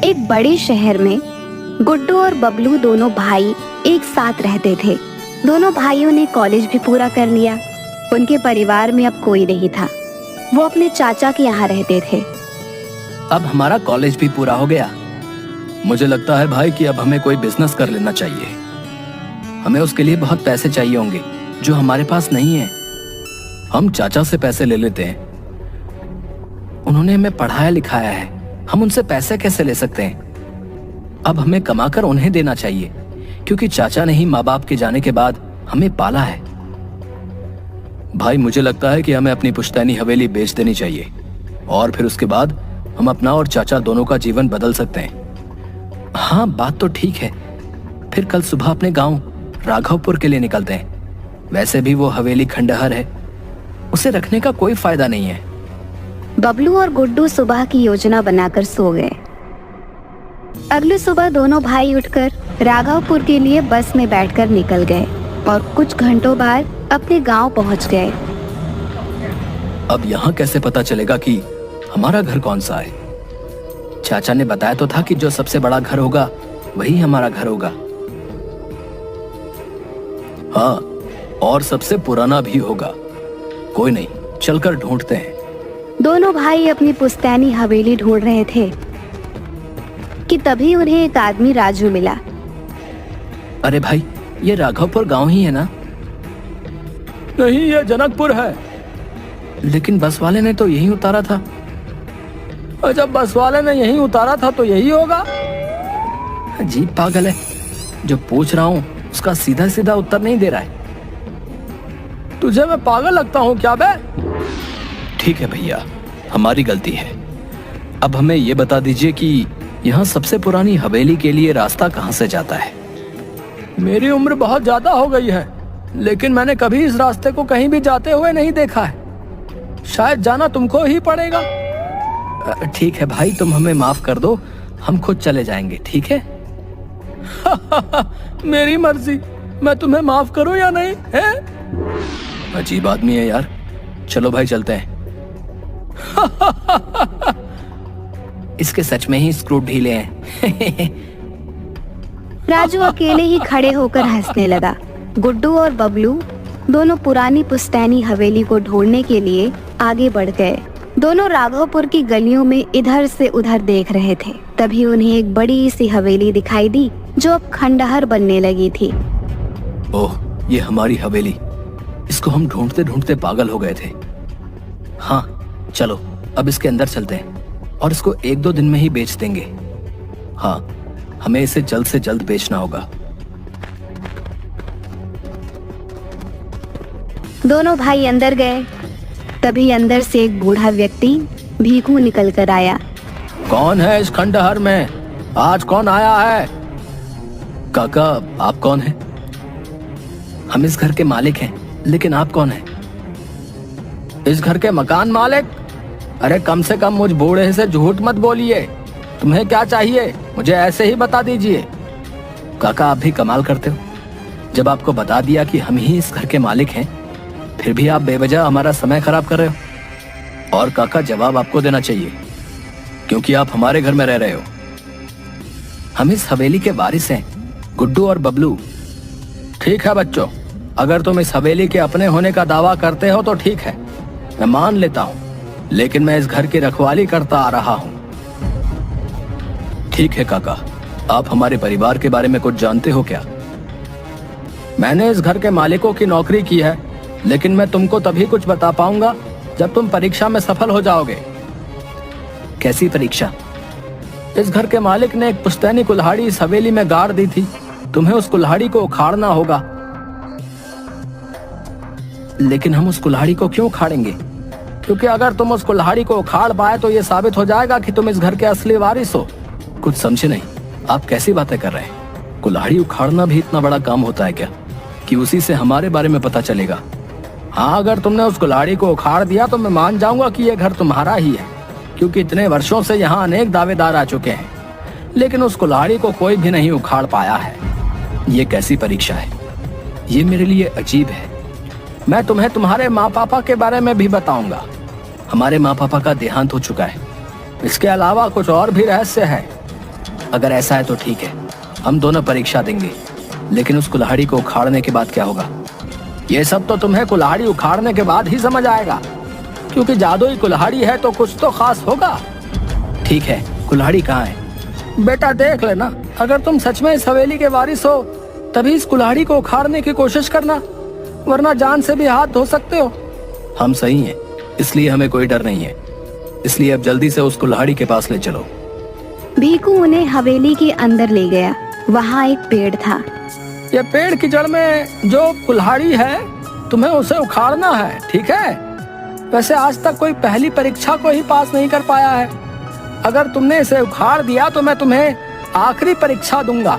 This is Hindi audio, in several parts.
एक बड़े शहर में गुड्डू और बबलू दोनों भाई एक साथ रहते थे। दोनों भाइयों ने कॉलेज भी पूरा कर लिया। उनके परिवार में अब कोई नहीं था। वो अपने चाचा के यहाँ रहते थे। अब हमारा कॉलेज भी पूरा हो गया। मुझे लगता है भाई कि अब हमें कोई बिजनेस कर लेना चाहिए। हमें उसके लिए बहुत पैसे चाहिए होंगे जो हमारे पास नहीं है। हम चाचा से पैसे ले लेते हैं। उन्होंने हमें पढ़ाया लिखाया है। हम उनसे पैसे कैसे ले सकते हैं? अब हमें कमाकर उन्हें देना चाहिए, क्योंकि चाचा ने ही माँ बाप के जाने के बाद हमें पाला है। भाई मुझे लगता है कि हमें अपनी पुश्तैनी हवेली बेच देनी चाहिए और फिर उसके बाद हम अपना और चाचा दोनों का जीवन बदल सकते हैं। हाँ, बात तो ठीक है। फिर कल सुबह अपने गांव राघवपुर के लिए निकलते हैं। वैसे भी वो हवेली खंडहर है, उसे रखने का कोई फायदा नहीं है। बबलू और गुड्डू सुबह की योजना बनाकर सो गए। अगली सुबह दोनों भाई उठकर राघवपुर के लिए बस में बैठकर निकल गए और कुछ घंटों बाद अपने गांव पहुंच गए। अब यहाँ कैसे पता चलेगा कि हमारा घर कौन सा है? चाचा ने बताया तो था कि जो सबसे बड़ा घर होगा वही हमारा घर होगा। हाँ, और सबसे पुराना भी होगा। कोई नहीं, चलकर ढूंढते हैं। दोनों भाई अपनी पुश्तैनी हवेली ढूंढ रहे थे कि तभी उन्हें एक आदमी राजू मिला। अरे भाई, ये राघवपुर गांव ही है ना? नहीं, ये जनकपुर है। लेकिन बस वाले ने तो यही उतारा था। और जब बस वाले ने यही उतारा था तो यही होगा। अजीब पागल है, जो पूछ रहा हूँ उसका सीधा सीधा उत्तर नहीं दे रहा है। तुझे मैं पागल लगता हूँ क्या बे? ठीक है भैया, हमारी गलती है। अब हमें ये बता दीजिए कि यहाँ सबसे पुरानी हवेली के लिए रास्ता कहाँ से जाता है? मेरी उम्र बहुत ज्यादा हो गई है, लेकिन मैंने कभी इस रास्ते को कहीं भी जाते हुए नहीं देखा है। शायद जाना तुमको ही पड़ेगा। ठीक है भाई, तुम हमें माफ कर दो, हम खुद चले जाएंगे, ठीक है? मेरी मर्जी, मैं तुम्हें माफ करूं या नहीं है? अजीब आदमी है यार। चलो भाई, चलते हैं। इसके सच में ही स्क्रू ढीले हैं। राजू अकेले ही खड़े होकर हंसने लगा। गुड्डू और बबलू दोनों पुरानी पुश्तैनी हवेली को ढूंढने के लिए आगे बढ़ गए। दोनों राघवपुर की गलियों में इधर से उधर देख रहे थे। तभी उन्हें एक बड़ी सी हवेली दिखाई दी जो अब खंडहर बनने लगी थी। ओह, ये हमारी हवेली। इसको हम ढूंढते ढूंढते पागल हो गए थे। हाँ, चलो अब इसके अंदर चलते हैं और इसको 1-2 दिन में ही बेच देंगे। हाँ, हमें इसे जल्द से जल्द बेचना होगा। दोनों भाई अंदर गए। तभी अंदर से एक बूढ़ा व्यक्ति भीखू निकल कर आया। कौन है इस खंडहर में? आज कौन आया है? काका, आप कौन हैं? हम इस घर के मालिक हैं, लेकिन आप कौन हैं? इस घर के मकान मालिक? अरे कम से कम मुझ बूढ़े से झूठ मत बोलिए। तुम्हें क्या चाहिए, मुझे ऐसे ही बता दीजिए। काका, आप भी कमाल करते हो। जब आपको बता दिया कि हम ही इस घर के मालिक हैं, फिर भी आप बेवजह हमारा समय खराब कर रहे हो। और काका, जवाब आपको देना चाहिए, क्योंकि आप हमारे घर में रह रहे हो। हम इस हवेली के वारिस हैं, गुड्डू और बबलू। ठीक है बच्चों, अगर तुम इस हवेली के अपने होने का दावा करते हो तो ठीक है, मैं मान लेता हूँ। लेकिन मैं इस घर की रखवाली करता आ रहा हूँ। ठीक है काका, आप हमारे परिवार के बारे में कुछ जानते हो क्या? मैंने इस घर के मालिकों की नौकरी की है, लेकिन मैं तुमको तभी कुछ बता पाऊंगा जब तुम परीक्षा में सफल हो जाओगे। कैसी परीक्षा? इस घर के मालिक ने एक पुश्तैनी कुल्हाड़ी इस हवेली में गाड़ दी थी। तुम्हें उस कुल्हाड़ी को उखाड़ना होगा। लेकिन हम उस कुल्हाड़ी को क्यों उखाड़ेंगे? क्योंकि अगर तुम उस कुल्हाड़ी को उखाड़ पाए तो ये साबित हो जाएगा कि तुम इस घर के असली वारिस हो। कुछ समझे नहीं, आप कैसी बातें कर रहे हैं? कुल्हाड़ी उखाड़ना भी इतना बड़ा काम होता है क्या कि उसी से हमारे बारे में पता चलेगा? हाँ, अगर तुमने उस कुल्हाड़ी को उखाड़ दिया तो मैं मान जाऊंगा कि ये घर तुम्हारा ही है, क्योंकि इतने वर्षों से यहाँ अनेक दावेदार आ चुके हैं, लेकिन उस कुल्हाड़ी को कोई भी नहीं उखाड़ पाया है। ये कैसी परीक्षा है? ये मेरे लिए अजीब है। मैं तुम्हें तुम्हारे माँ पापा के बारे में भी बताऊंगा। हमारे माँ पापा का देहांत हो चुका है। इसके अलावा कुछ और भी रहस्य है। अगर ऐसा है तो ठीक है, हम दोनों परीक्षा देंगे, लेकिन उस कुल्हाड़ी को उखाड़ने के बाद क्या होगा? ये सब तो तुम्हें कुल्हाड़ी उखाड़ने के बाद ही समझ आएगा, क्योंकि जादुई कुल्हाड़ी है तो कुछ तो खास होगा। ठीक है, कुल्हाड़ी कहाँ है? बेटा देख लेना, अगर तुम सच में इस हवेली के वारिस हो तभी इस कुल्हाड़ी को उखाड़ने की कोशिश करना, वरना जान से भी हाथ धो सकते हो। हम सही हैं, इसलिए हमें कोई डर नहीं है, इसलिए अब जल्दी से उस कुल्हाड़ी के पास ले चलो। भीकू उन्हें हवेली के अंदर ले गया। वहाँ एक पेड़ था। ये पेड़ की जड़ में जो कुल्हाड़ी है तुम्हें उसे उखाड़ना है, ठीक है? वैसे आज तक कोई पहली परीक्षा को ही पास नहीं कर पाया है। अगर तुमने इसे उखाड़ दिया तो मैं तुम्हें आखिरी परीक्षा दूंगा।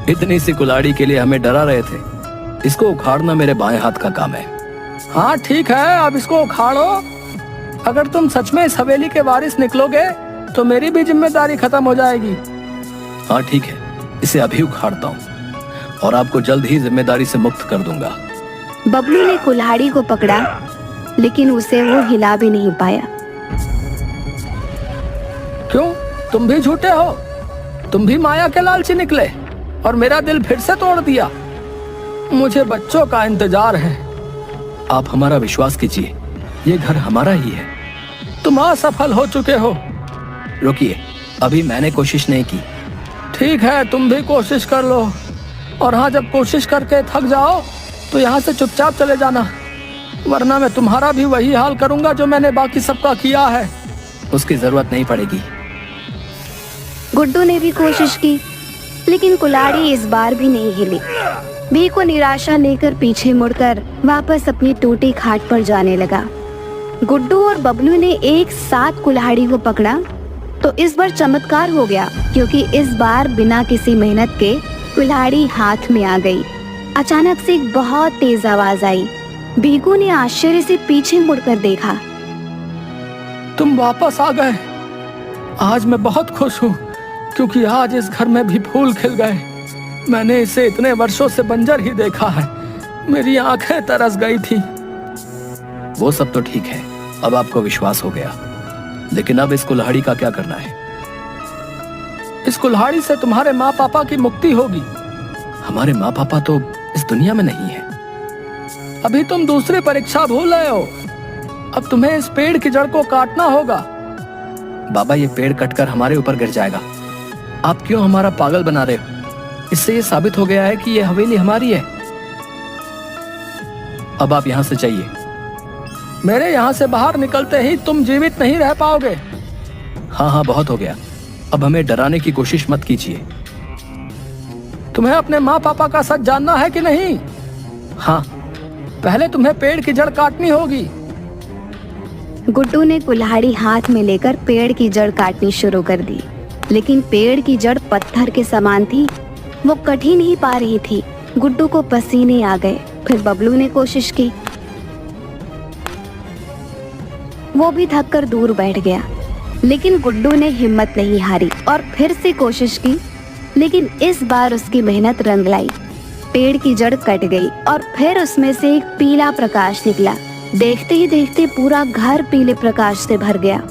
इतनी सी कुल्हाड़ी के लिए हमें डरा रहे थे, इसको उखाड़ना मेरे बाएं हाथ का काम है। हाँ ठीक है, अब इसको उखाड़ो। अगर तुम सच में इस हवेली के वारिस निकलोगे तो मेरी भी जिम्मेदारी खत्म हो जाएगी। हाँ ठीक है, इसे अभी उखाड़ता हूँ और आपको जल्द ही जिम्मेदारी से मुक्त कर दूंगा। बबलू ने कुल्हाड़ी को पकड़ा, लेकिन उसे वो हिला भी नहीं पाया। क्यों, तुम भी झूठे हो? तुम भी माया के लालची निकले और मेरा दिल फिर से तोड़ दिया। मुझे बच्चों का इंतजार है। आप हमारा विश्वास कीजिए, ये घर हमारा ही है। तुम असफल हो चुके हो। रुकिए, अभी मैंने कोशिश नहीं की। ठीक है, तुम भी कोशिश कर लो, और हाँ, जब कोशिश करके थक जाओ तो यहाँ से चुपचाप चले जाना, वरना मैं तुम्हारा भी वही हाल करूंगा जो मैंने बाकी सबका किया है। उसकी जरूरत नहीं पड़ेगी। गुड्डू ने भी कोशिश की, लेकिन कुल्हाड़ी इस बार भी नहीं हिली। भीकू निराशा लेकर पीछे मुड़कर वापस अपनी टूटी खाट पर जाने लगा। गुड्डू और बबलू ने एक साथ कुल्हाड़ी को पकड़ा तो इस बार चमत्कार हो गया, क्योंकि इस बार बिना किसी मेहनत के कुल्हाड़ी हाथ में आ गई। अचानक से एक बहुत तेज आवाज आई। भीकू ने आश्चर्य से पीछे मुड़कर देखा। तुम वापस आ गए। आज मैं बहुत खुश हूँ, क्योंकि आज इस घर में भी फूल खिल गए। मैंने इसे इतने वर्षों से बंजर ही देखा है, मेरी आंखें तरस गई थी। वो सब तो ठीक है, अब आपको विश्वास हो गया, लेकिन अब इस कुल्हाड़ी का क्या करना है? इस कुल्हाड़ी से तुम्हारे माँ पापा की मुक्ति होगी। हमारे माँ पापा तो इस दुनिया में नहीं है। अभी तुम दूसरी परीक्षा भूल रहे हो। अब तुम्हें इस पेड़ की जड़ को काटना होगा। बाबा, ये पेड़ कटकर हमारे ऊपर गिर जाएगा। आप क्यों हमारा पागल बना रहे हो? इससे ये साबित हो गया है कि ये हवेली हमारी है। अब आप यहाँ से जाइए। मेरे यहाँ से बाहर निकलते ही तुम जीवित नहीं रह पाओगे। हाँ हाँ, बहुत हो गया। अब हमें डराने की कोशिश मत कीजिए। तुम्हें अपने माँ पापा का सच जानना है कि नहीं? हाँ, पहले तुम्हें पेड़ की जड़ काटनी होगी। गुड्डू ने कुल्हाड़ी हाथ में लेकर पेड़ की जड़ काटनी शुरू कर दी, लेकिन पेड़ की जड़ पत्थर के समान थी। वो कट ही नहीं पा रही थी। गुड्डू को पसीने आ गए। फिर बबलू ने कोशिश की, वो भी थक कर दूर बैठ गया, लेकिन गुड्डू ने हिम्मत नहीं हारी और फिर से कोशिश की, लेकिन इस बार उसकी मेहनत रंग लाई। पेड़ की जड़ कट गई और फिर उसमें से एक पीला प्रकाश निकला। देखते ही देखते पूरा घर पीले प्रकाश से भर गया,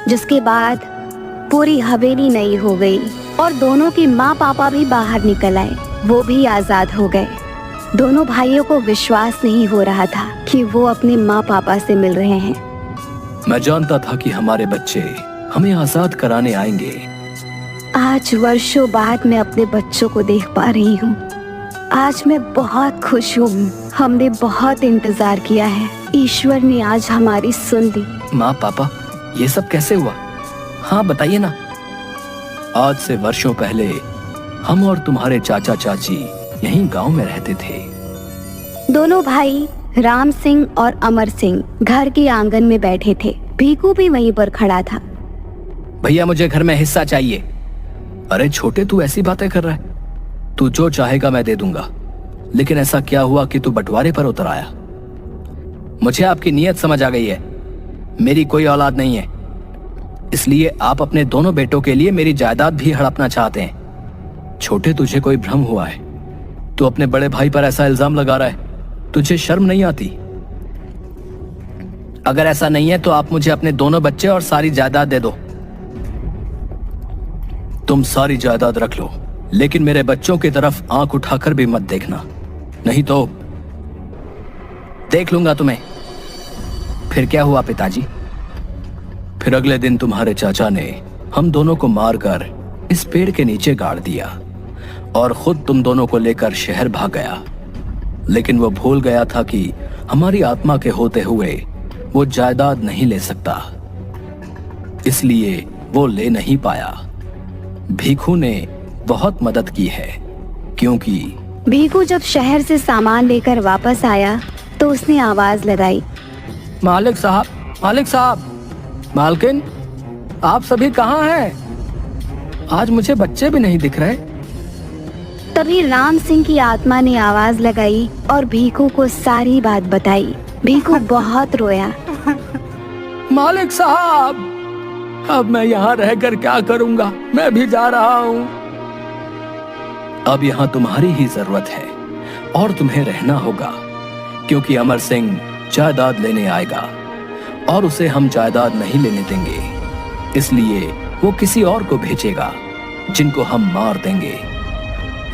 जिसके बाद पूरी हवेली नई हो गई और दोनों की माँ पापा भी बाहर निकल आए। वो भी आजाद हो गए। दोनों भाइयों को विश्वास नहीं हो रहा था कि वो अपने माँ पापा से मिल रहे हैं। मैं जानता था कि हमारे बच्चे हमें आजाद कराने आएंगे। आज वर्षों बाद मैं अपने बच्चों को देख पा रही हूँ। आज मैं बहुत खुश हूँ। हमने बहुत इंतजार किया है। ईश्वर ने आज हमारी सुन ली। माँ पापा, ये सब कैसे हुआ? हाँ बताइए ना। आज से वर्षों पहले हम और तुम्हारे चाचा चाची यहीं गांव में रहते थे। दोनों भाई राम सिंह और अमर सिंह घर के आंगन में बैठे थे। भीकू भी वहीं पर खड़ा था। भैया, मुझे घर में हिस्सा चाहिए। अरे छोटे, तू ऐसी बातें कर रहा है? तू जो चाहेगा मैं दे दूंगा, लेकिन ऐसा क्या हुआ कि तू बंटवारे पर उतर आया? मुझे आपकी नीयत समझ आ गई है। मेरी कोई औलाद नहीं है, इसलिए आप अपने दोनों बेटों के लिए मेरी जायदाद भी हड़पना चाहते हैं। छोटे, तुझे कोई भ्रम हुआ है। तू अपने बड़े भाई पर ऐसा इल्जाम लगा रहा है। तुझे शर्म नहीं आती? अगर ऐसा नहीं है तो आप मुझे अपने दोनों बच्चे और सारी जायदाद दे दो। तुम सारी जायदाद रख लो, लेकिन मेरे बच्चों की तरफ आंख उठाकर भी मत देखना, नहीं तो देख लूंगा तुम्हें। फिर क्या हुआ पिताजी? फिर अगले दिन तुम्हारे चाचा ने हम दोनों को मारकर इस पेड़ के नीचे गाड़ दिया और खुद तुम दोनों को लेकर शहर भाग गया। लेकिन वो भूल गया था कि हमारी आत्मा के होते हुए वो जायदाद नहीं ले सकता, इसलिए वो ले नहीं पाया। भीखू ने बहुत मदद की है, क्योंकि भीखू जब शहर से सामान लेकर वापस आया तो उसने आवाज लगाई, मालिक साहब, मालिक साहब, मालकिन, आप सभी कहाँ हैं? आज मुझे बच्चे भी नहीं दिख रहे। तभी राम सिंह की आत्मा ने आवाज लगाई और भीखू को सारी बात बताई। भीखू बहुत रोया। मालिक साहब, अब मैं यहाँ रहकर क्या करूँगा? मैं भी जा रहा हूँ। अब यहाँ तुम्हारी ही जरूरत है और तुम्हें रहना होगा, क्योंकि अमर सिंह जायदाद लेने आएगा और उसे हम जायदाद नहीं लेने देंगे। इसलिए वो किसी और को भेजेगा जिनको हम मार देंगे,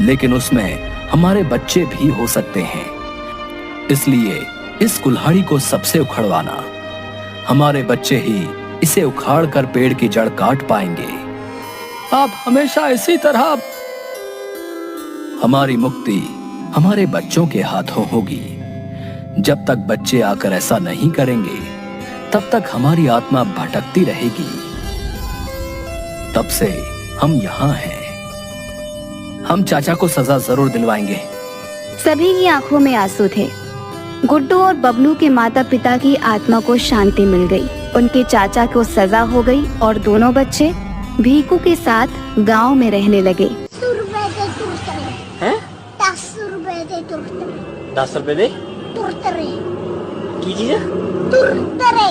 लेकिन उसमें हमारे बच्चे भी हो सकते हैं। इसलिए इस कुल्हाड़ी को सबसे उखड़वाना। हमारे बच्चे ही इसे उखाड़ कर पेड़ की जड़ काट पाएंगे। आप हमेशा इसी तरह। हमारी मुक्ति हमारे बच्चों के हाथों होगी। जब तक बच्चे आकर ऐसा नहीं करेंगे, तब तक हमारी आत्मा भटकती रहेगी। तब से हम यहाँ हैं। हम चाचा को सजा जरूर दिलवाएंगे। सभी की आंखों में आंसू थे। गुड्डू और बबलू के माता पिता की आत्मा को शांति मिल गई। उनके चाचा को सजा हो गई और दोनों बच्चे भीखू के साथ गांव में रहने लगे। 10 रुपए दे? की चीज है? तुरतरे।